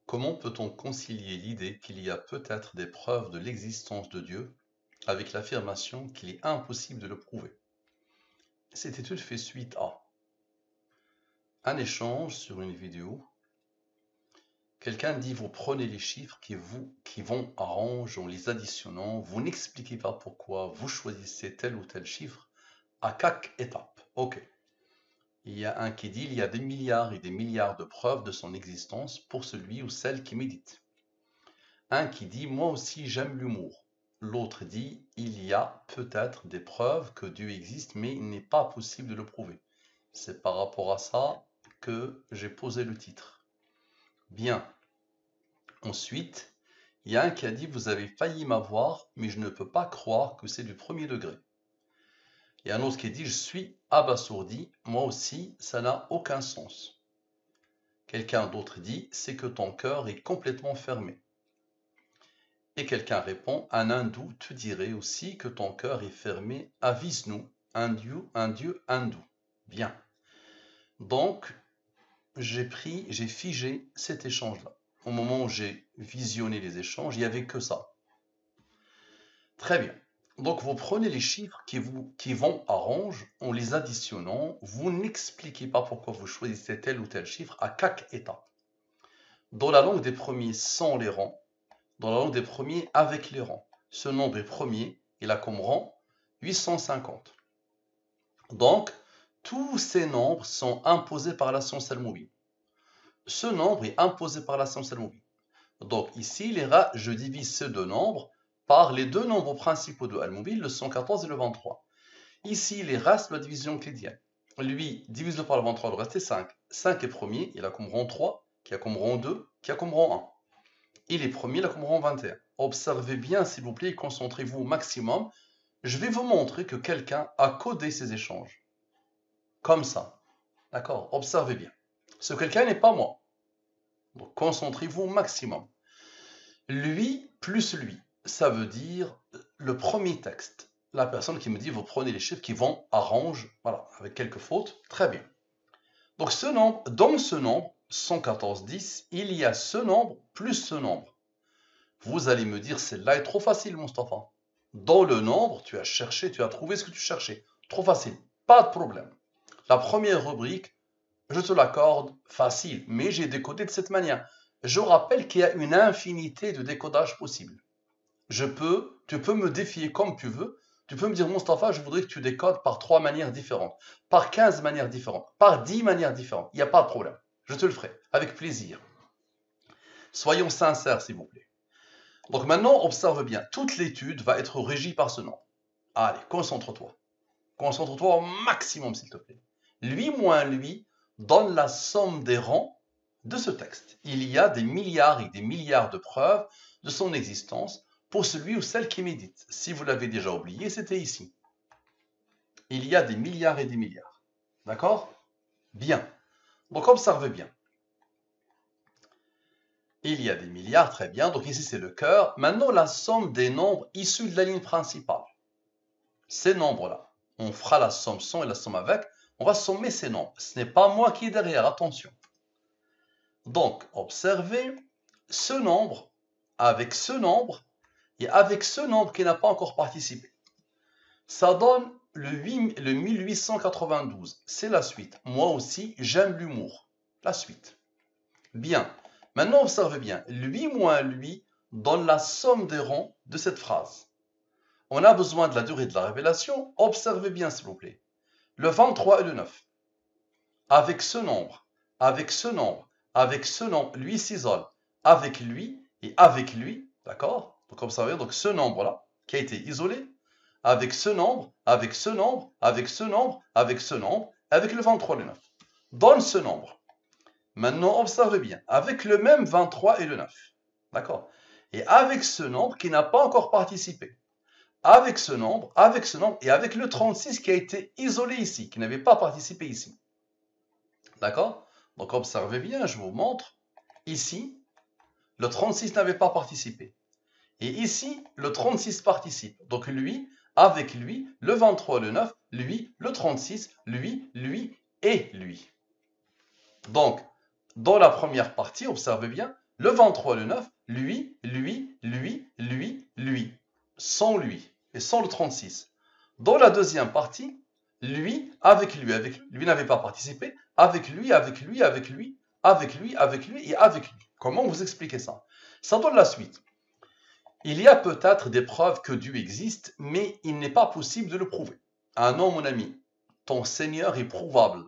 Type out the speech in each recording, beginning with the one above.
Comment peut-on concilier l'idée qu'il y a peut-être des preuves de l'existence de Dieu avec l'affirmation qu'il est impossible de le prouver? Cette étude fait suite à un échange sur une vidéo. Quelqu'un dit: vous prenez les chiffres qui vont à range en les additionnant, vous n'expliquez pas pourquoi vous choisissez tel ou tel chiffre à chaque étape. Ok. Il y a un qui dit: il y a des milliards et des milliards de preuves de son existence pour celui ou celle qui médite. Un qui dit: moi aussi j'aime l'humour. L'autre dit: il y a peut-être des preuves que Dieu existe, mais il n'est pas possible de le prouver. C'est par rapport à ça que j'ai posé le titre. Bien. Ensuite, il y a un qui a dit: vous avez failli m'avoir, mais je ne peux pas croire que c'est du premier degré. Il y a un autre qui dit: je suis abasourdi, moi aussi, ça n'a aucun sens. Quelqu'un d'autre dit: c'est que ton cœur est complètement fermé. Et quelqu'un répond: un hindou te dirait aussi que ton cœur est fermé à Vishnu, un dieu hindou. Bien. Donc, j'ai figé cet échange-là. Au moment où j'ai visionné les échanges, il n'y avait que ça. Très bien. Donc, vous prenez les chiffres qui vont à range en les additionnant. Vous n'expliquez pas pourquoi vous choisissez tel ou tel chiffre à chaque étape. Dans la langue des premiers, sans les rangs. Dans la langue des premiers, avec les rangs. Ce nombre est premier, il a comme rang 850. Donc, tous ces nombres sont imposés par la science al-Mubin. Ce nombre est imposé par la science al-Mubin. Donc ici, je divise ces deux nombres par les deux nombres principaux de al-Mubin, le 114 et le 23. Ici, il reste la division euclidienne. Lui, divise-le par le 23, le reste est 5. 5 est premier, il a comme rang 3, qui a comme rang 2, qui a comme rang 1. Il est premier, il a comme rang 21. Observez bien, s'il vous plaît, concentrez-vous au maximum. Je vais vous montrer que quelqu'un a codé ces échanges. Comme ça. D'accord? Observez bien. Ce quelqu'un n'est pas moi. Donc, concentrez-vous au maximum. Lui plus lui, ça veut dire le premier texte. La personne qui me dit: vous prenez les chiffres qui vont à range, voilà, avec quelques fautes. Très bien. Donc, dans ce nombre, 114, 10, il y a ce nombre plus ce nombre. Vous allez me dire: celle-là est trop facile, Mustapha. Dans le nombre, tu as cherché, tu as trouvé ce que tu cherchais. Trop facile. Pas de problème. La première rubrique, je te l'accorde, facile, mais j'ai décodé de cette manière. Je rappelle qu'il y a une infinité de décodages possibles. Tu peux me défier comme tu veux. Tu peux me dire: Mustapha, je voudrais que tu décodes par 3 manières différentes, par 15 manières différentes, par 10 manières différentes. Il n'y a pas de problème. Je te le ferai, avec plaisir. Soyons sincères, s'il vous plaît. Donc maintenant, observe bien. Toute l'étude va être régie par ce nom. Allez, concentre-toi. Concentre-toi au maximum, s'il te plaît. Lui moins lui donne la somme des rangs de ce texte. Il y a des milliards et des milliards de preuves de son existence pour celui ou celle qui médite. Si vous l'avez déjà oublié, c'était ici. Il y a des milliards et des milliards. D'accord? Bien. Donc observez bien. Il y a des milliards, très bien. Donc ici, c'est le cœur. Maintenant, la somme des nombres issus de la ligne principale. Ces nombres-là. On fera la somme sans et la somme avec. On va sommer ces nombres. Ce n'est pas moi qui est derrière, attention. Donc, observez ce nombre avec ce nombre et avec ce nombre qui n'a pas encore participé. Ça donne le 1892. C'est la suite. Moi aussi, j'aime l'humour. La suite. Bien. Maintenant, observez bien. Lui moins lui donne la somme des rangs de cette phrase. On a besoin de la durée de la révélation. Observez bien, s'il vous plaît. Le 23 et le 9. Avec ce nombre, avec ce nombre, avec ce nombre, lui s'isole. Avec lui et avec lui, d'accord? Donc observez, donc ce nombre-là, qui a été isolé, avec ce nombre, avec ce nombre, avec ce nombre, avec ce nombre, avec le 23 et le 9. Donne ce nombre. Maintenant, observez bien, avec le même 23 et le 9. D'accord? Et avec ce nombre qui n'a pas encore participé. Avec ce nombre et avec le 36 qui a été isolé ici, qui n'avait pas participé ici. D'accord? Donc observez bien, je vous montre. Ici, le 36 n'avait pas participé. Et ici, le 36 participe. Donc lui, avec lui, le 23, le 9, lui, le 36, lui et lui. Donc, dans la première partie, observez bien, Le 23, le 9, lui, sans lui, et sans le 36. Dans la deuxième partie, lui n'avait pas participé, avec lui, et avec lui, et avec lui. Comment vous expliquez ça? Ça donne la suite. Il y a peut-être des preuves que Dieu existe, mais il n'est pas possible de le prouver. Ah non, mon ami, ton Seigneur est prouvable.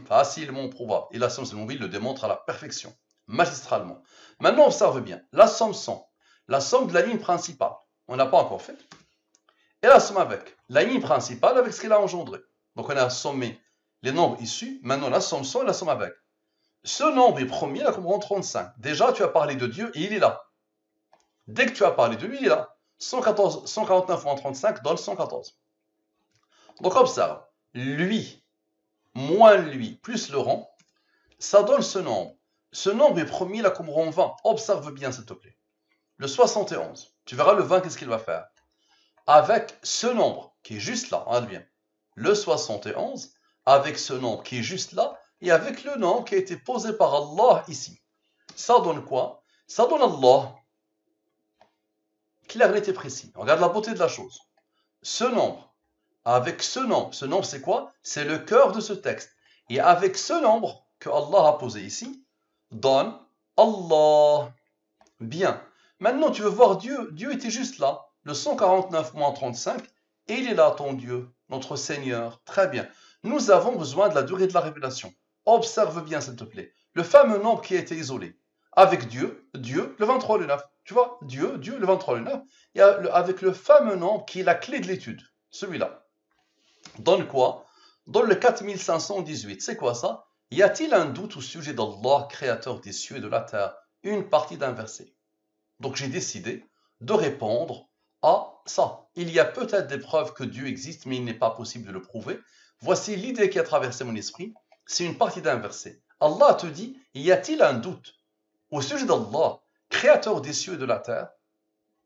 Facilement prouvable. Et la somme mobile le démontre à la perfection, magistralement. Maintenant, observe bien. La somme 100, la somme de la ligne principale, on n'a pas encore fait. Et la somme avec la ligne principale avec ce qu'elle a engendré. Donc on a sommé les nombres issus. Maintenant, la somme 100 et la somme avec. Ce nombre est premier, là, comme on 35. Déjà, tu as parlé de Dieu et il est là. Dès que tu as parlé de lui, il est là. 149 moins 35 donne 114. Donc observe. Lui, moins lui, plus le rang, ça donne ce nombre. Ce nombre est premier là comme rang 20. Observe bien, s'il te plaît. Le 71. Tu verras le 20, qu'est-ce qu'il va faire? Avec ce nombre qui est juste là, regarde bien. Le 71, avec ce nombre qui est juste là, et avec le nombre qui a été posé par Allah ici. Ça donne quoi? Ça donne Allah. Clair, net et précis. Regarde la beauté de la chose. Ce nombre, avec ce nombre c'est quoi? C'est le cœur de ce texte. Et avec ce nombre que Allah a posé ici, donne Allah. Bien. Maintenant, tu veux voir Dieu. Dieu était juste là. Le 149 moins 35, et il est là, ton Dieu, notre Seigneur. Très bien. Nous avons besoin de la durée de la révélation. Observe bien, s'il te plaît. Le fameux nombre qui a été isolé. Avec Dieu, le 23, le 9. Tu vois, Dieu, le 23, le 9. Et avec le fameux nombre qui est la clé de l'étude. Celui-là. Donne quoi? Donne le 4518. C'est quoi ça? Y a-t-il un doute au sujet d'Allah, créateur des cieux et de la terre? Une partie d'un verset. Donc j'ai décidé de répondre à ça. Il y a peut-être des preuves que Dieu existe, mais il n'est pas possible de le prouver. Voici l'idée qui a traversé mon esprit. C'est une partie d'un verset. Allah te dit, y a-t-il un doute au sujet d'Allah, créateur des cieux et de la terre?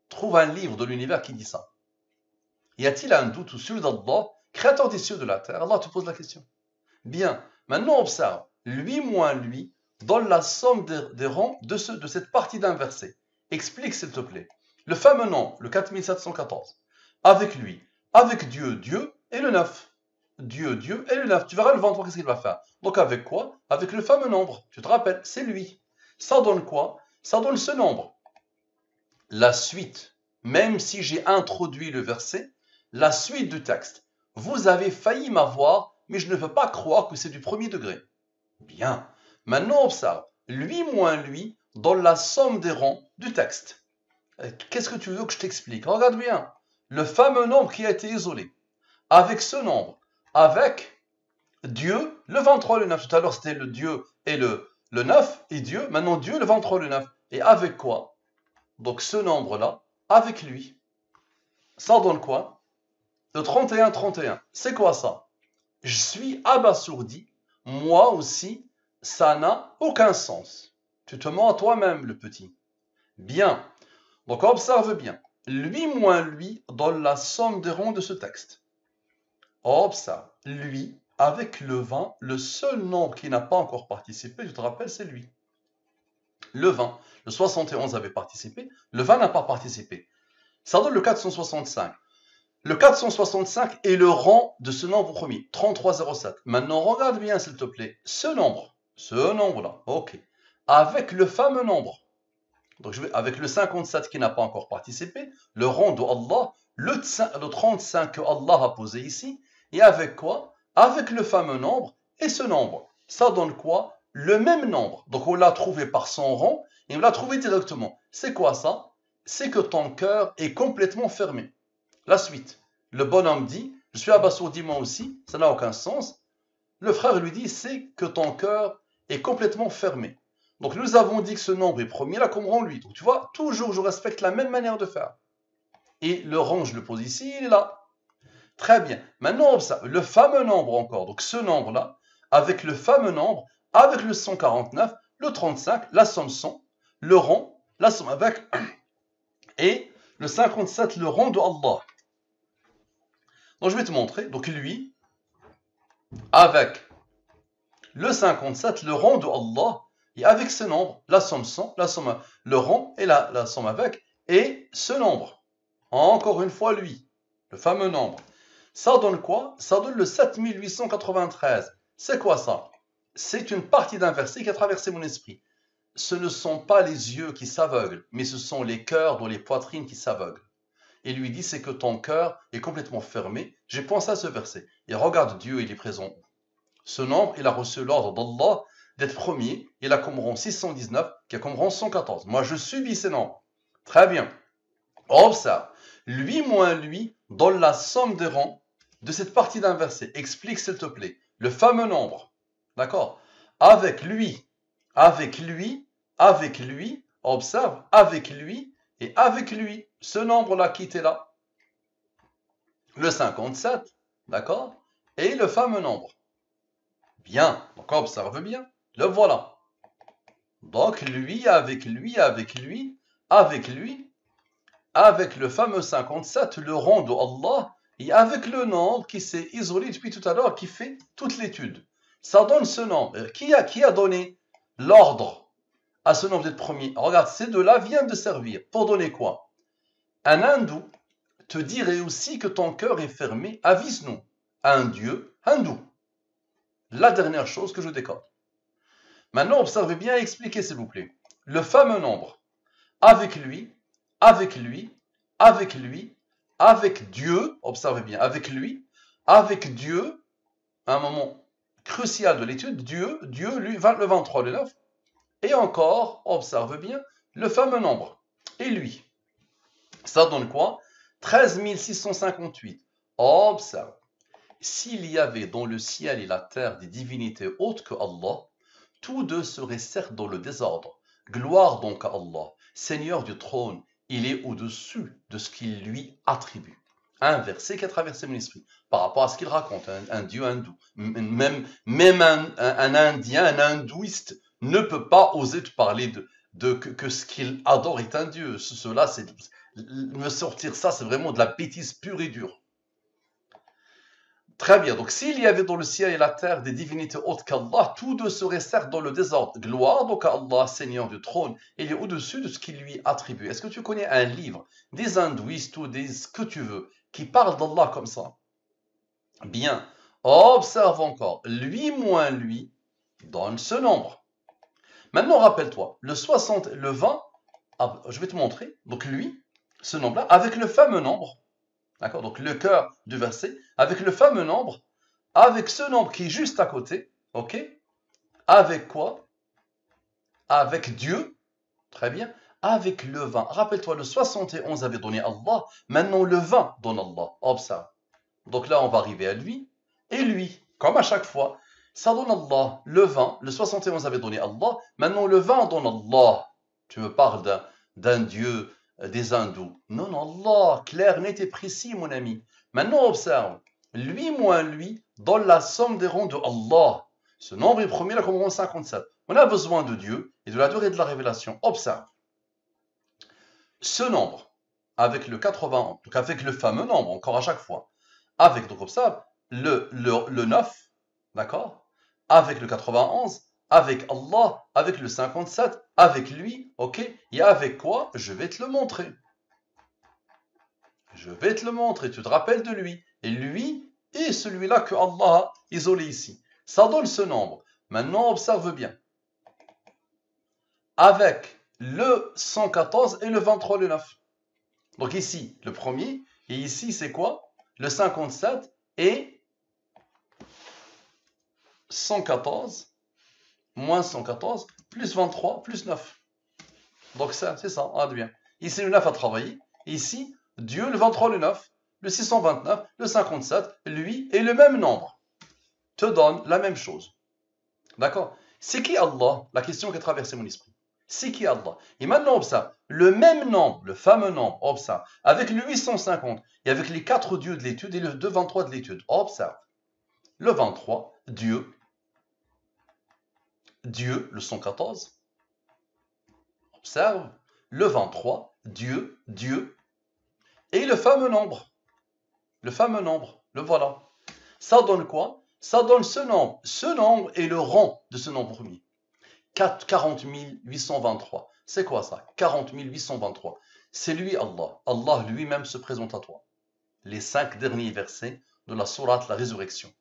Trouve un livre de l'univers qui dit ça. Y a-t-il un doute au sujet d'Allah, créateur des cieux et de la terre? Allah te pose la question. Bien, maintenant observe. Lui moins lui donne la somme des rangs de cette partie d'un verset. Explique s'il te plaît. Le fameux nom, le 4714. Avec lui, avec Dieu, Dieu et le 9. Dieu et le 9. Tu verras le 23, qu'est-ce qu'il va faire? Donc avec quoi? Avec le fameux nombre. Tu te rappelles, c'est lui. Ça donne quoi? Ça donne ce nombre. La suite, même si j'ai introduit le verset, la suite du texte. Vous avez failli m'avoir, mais je ne veux pas croire que c'est du premier degré. Bien. Maintenant, observe. Lui moins lui donne la somme des rangs du texte. Qu'est-ce que tu veux que je t'explique? Regarde bien. Le fameux nombre qui a été isolé. Avec ce nombre. Avec Dieu, le 23, le 9. Tout à l'heure, c'était le Dieu et le 9 et Dieu. Maintenant, Dieu, le 23, le 9. Et avec quoi? Donc, ce nombre-là, avec lui. Ça donne quoi? Le 31, 31. C'est quoi ça? Je suis abasourdi. Moi aussi, ça n'a aucun sens. Tu te mens à toi-même, le petit. Bien. Donc, observe bien. Lui moins lui donne la somme des rangs de ce texte. Observe. Lui, avec le 20, le seul nombre qui n'a pas encore participé, tu te rappelles, c'est lui. Le 20, le 71 avait participé, le 20 n'a pas participé. Ça donne le 465. Le 465 est le rang de ce nombre premier, 3307. Maintenant, regarde bien, s'il te plaît, ce nombre-là, ok, avec le fameux nombre. Donc, avec le 57 qui n'a pas encore participé, le rang de Allah, le 35 que Allah a posé ici, et avec quoi? Avec le fameux nombre et ce nombre. Ça donne quoi? Le même nombre. Donc, on l'a trouvé par son rang et on l'a trouvé directement. C'est quoi ça? C'est que ton cœur est complètement fermé. La suite. Le bonhomme dit, je suis abasourdi moi aussi, ça n'a aucun sens. Le frère lui dit, c'est que ton cœur est complètement fermé. Donc nous avons dit que ce nombre est premier, là comme rang lui. Donc tu vois, toujours je respecte la même manière de faire. Et le rang, je le pose ici, il est là. Très bien. Maintenant, observe, le fameux nombre encore, donc ce nombre-là, avec le fameux nombre, avec le 149, le 35, la somme 100, le rang, la somme avec, et le 57, le rang de Allah. Donc je vais te montrer, donc lui, avec le 57, le rang de Allah, Et avec ce nombre, la somme 100, la somme, le rond et la somme avec, et ce nombre. Encore une fois, lui, le fameux nombre. Ça donne quoi? Ça donne le 7893. C'est quoi ça? C'est une partie d'un verset qui a traversé mon esprit. Ce ne sont pas les yeux qui s'aveuglent, mais ce sont les cœurs dans les poitrines qui s'aveuglent. Il lui dit, c'est que ton cœur est complètement fermé. J'ai pensé à ce verset. Et regarde Dieu, il est présent. Ce nombre, il a reçu l'ordre d'Allah d'être premier. Il a comme rang 619, qui a comme rang 114. Moi, je subis ces nombres. Très bien. Observe. Lui moins lui donne la somme des rangs de cette partie d'un verset. Explique, s'il te plaît. Le fameux nombre. D'accord? Avec lui, avec lui, avec lui. Observe. Avec lui et avec lui. Ce nombre-là qui était là. Le 57. D'accord? Et le fameux nombre. Bien, donc observe bien, le voilà. Donc lui, avec lui, avec lui, avec lui, avec le fameux 57, le rond de Allah, et avec le nombre qui s'est isolé depuis tout à l'heure, qui fait toute l'étude. Ça donne ce nombre. Qui a donné l'ordre à ce nombre d'être premier? Regarde, ces deux-là viennent de servir. Pour donner quoi? Un hindou te dirait aussi que ton cœur est fermé à Vishnu, un dieu hindou. La dernière chose que je décode. Maintenant, observez bien et expliquez, s'il vous plaît. Le fameux nombre, avec lui, avec lui, avec lui, avec Dieu, observez bien, avec lui, avec Dieu, à un moment crucial de l'étude, Dieu, lui, le 23, le 9, et encore, observe bien, le fameux nombre, et lui. Ça donne quoi? 13 658. Observe. S'il y avait dans le ciel et la terre des divinités autres que Allah, tous deux seraient certes dans le désordre. Gloire donc à Allah, Seigneur du trône, il est au-dessus de ce qu'il lui attribue. Un verset qui a traversé mon esprit par rapport à ce qu'il raconte, un dieu hindou. Même un indien, un hindouiste ne peut pas oser te parler que ce qu'il adore est un dieu. Cela, me sortir ça, c'est vraiment de la bêtise pure et dure. Très bien, donc s'il y avait dans le ciel et la terre des divinités autres qu'Allah, tous deux seraient certes dans le désordre. Gloire donc à Allah, Seigneur du trône, il est au-dessus de ce qu'il lui attribue. Est-ce que tu connais un livre, des hindouistes ou des ce que tu veux, qui parle d'Allah comme ça? Bien, observe encore, lui moins lui donne ce nombre. Maintenant, rappelle-toi, le 60, le 20, je vais te montrer, donc lui, ce nombre-là, avec le fameux nombre, d'accord? Donc le cœur du verset, avec le fameux nombre, avec ce nombre qui est juste à côté, ok? Avec quoi? Avec Dieu, très bien. Avec le 20. Rappelle-toi, le 71 avait donné Allah, maintenant le 20 donne Allah. Observe. Donc là, on va arriver à lui, et lui, comme à chaque fois, ça donne Allah. Le 20, le 71 avait donné Allah, maintenant le 20 donne Allah. Tu me parles d'un Dieu des hindous. Non, non, Allah, clair, net et précis, mon ami. Maintenant, observe. Lui moins lui donne la somme des rangs de Allah. Ce nombre est premier, là, comme rang 57. On a besoin de Dieu et de la durée de la révélation. Observe. Ce nombre, avec le 80, donc avec le fameux nombre, encore à chaque fois, avec, donc observe, le 9, d'accord? Avec le 91, avec Allah, avec le 57, avec lui, ok? Et avec quoi? Je vais te le montrer. Je vais te le montrer, tu te rappelles de lui. Et lui est celui-là que Allah a isolé ici. Ça donne ce nombre. Maintenant, observe bien. Avec le 114 et le 23, le 9. Donc ici, le premier, et ici, c'est quoi? Le 57 et 114, moins 114, plus 23, plus 9. Donc ça, c'est ça, on regarde bien. Ici, le 9 a travaillé. Ici, Dieu, le 23, le 9, le 629, le 57, lui, et le même nombre te donne la même chose. D'accord? C'est qui Allah? La question qui a traversé mon esprit. C'est qui Allah? Et maintenant, observe, le même nombre, le fameux nombre, observe, avec le 850 et avec les 4 dieux de l'étude et le 223 de l'étude, observe. Le 23, Dieu, le 114, observe, le 23, Dieu, et le fameux nombre, le voilà. Ça donne quoi? Ça donne ce nombre. Ce nombre est le rang de ce nombre premier. 40 823. C'est quoi ça? 40 823. C'est lui Allah. Allah lui-même se présente à toi. Les 5 derniers versets de la sourate La Résurrection.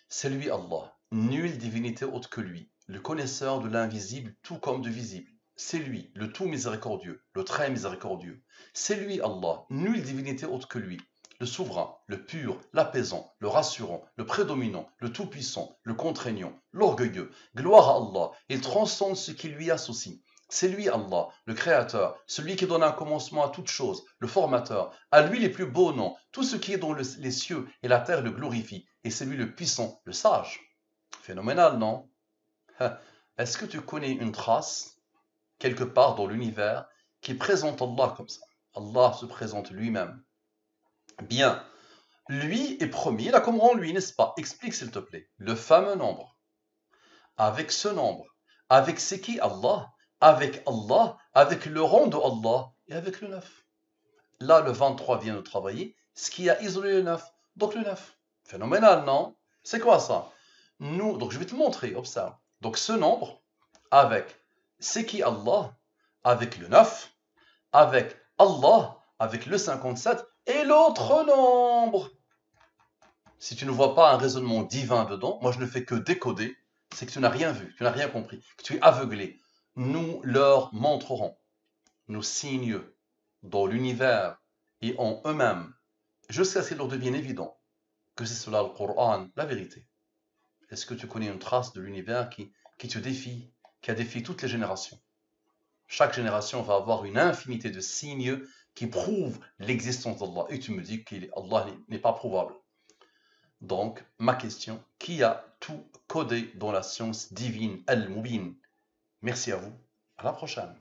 C'est lui Allah. Nulle divinité autre que lui. Le connaisseur de l'invisible tout comme du visible. C'est lui, le tout miséricordieux, le très miséricordieux. C'est lui Allah. Nulle divinité autre que lui. Le souverain, le pur, l'apaisant, le rassurant, le prédominant, le tout-puissant, le contraignant, l'orgueilleux. Gloire à Allah, il transcende ce qui lui associe. C'est lui Allah, le créateur, celui qui donne un commencement à toute chose, le formateur. À lui les plus beaux noms, tout ce qui est dans les cieux et la terre le glorifie. Et c'est lui le puissant, le sage. Phénoménal, non? Est-ce que tu connais une trace, quelque part dans l'univers, qui présente Allah comme ça? Allah se présente lui-même. Bien, lui est premier, là comme rend lui, n'est-ce pas? Explique s'il te plaît. Le fameux nombre. Avec ce nombre, avec c'est qui Allah? Avec Allah, avec le rang de Allah et avec le 9. Là, le 23 vient de travailler, ce qui a isolé le 9. Donc le 9. Phénoménal, non? C'est quoi ça? Nous, donc je vais te montrer, observe. Donc ce nombre, avec c'est qui Allah, avec le 9, avec Allah, avec le 57, et l'autre nombre. Si tu ne vois pas un raisonnement divin dedans, moi je ne fais que décoder, c'est que tu n'as rien vu, tu n'as rien compris, que tu es aveuglé. Nous leur montrerons nos signes dans l'univers et en eux-mêmes, jusqu'à ce qu'il leur devienne évident que c'est cela le Coran, la vérité. Est-ce que tu connais une trace de l'univers qui te défie, qui a défié toutes les générations? Chaque génération va avoir une infinité de signes qui prouvent l'existence d'Allah. Et tu me dis qu'Allah n'est pas prouvable. Donc, ma question, qui a tout codé dans la science divine Al-Mubin? Merci à vous. À la prochaine.